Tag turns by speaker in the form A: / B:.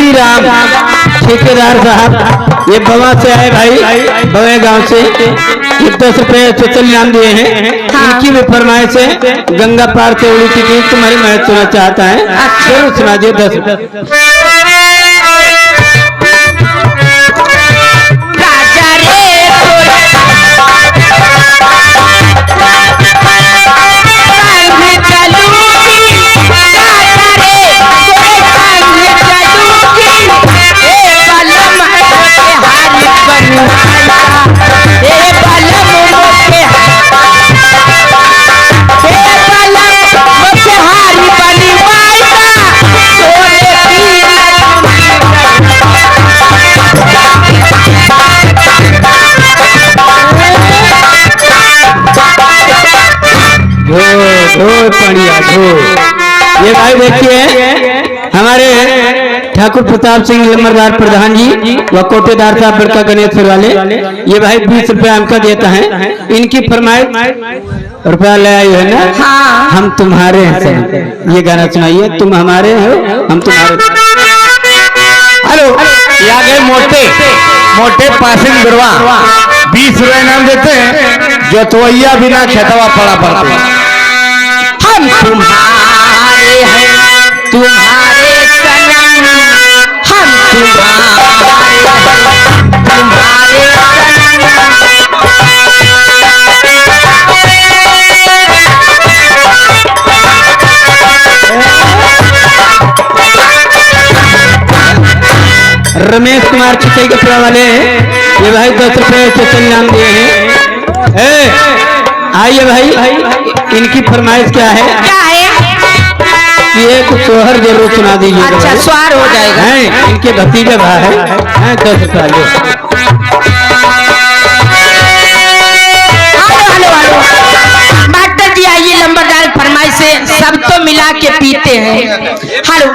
A: श्री राम ठेकेदार साहब ये बवा से आए भाई, बवे गांव से 10 रुपए चल नाम दिए हैं। इनकी भी फरमाइश है गंगा पार से उड़ी थी गीत तुम्हारी मैं सुनना चाहता है, जरूर सुना दिए 10 ये भाई देखिए हमारे ठाकुर प्रताप सिंह लम्बरदार प्रधान जी व कोटेदार साहब बड़का गणेश्वर वाले, ये भाई 20 रुपया हमका देता है। इनकी फरमाइश रुपया ले आई है ना, हम तुम्हारे हैं। ये गाना सुनाइए, तुम हमारे हो हम तुम्हारे।
B: हेलो, यहाँ गए मोटे मोटे पासिंग गुरवा 20 रुपए नाम देते हैं, जोतवैया बिना खेतवा पड़ा पड़ते हैं।
C: हम तुम्हारे हैं तुम्हारे सनम, हम तुम्हारे
A: रमेश कुमार चिकई के पुरा वाले ये भाई 10 रुपए चल नाम दिए हैं। आइए भाई, इनकी फरमाइश क्या है? ये कुछ सोहर जरूर सुना दीजिए।
C: अच्छा, स्वार हो जाएगा।
A: इनके भतीजे भाई हैं 10 रुपया।
C: मास्टर जी आइए, लंबरदार फरमाइश से सब तो मिला के पीते हैं। हेलो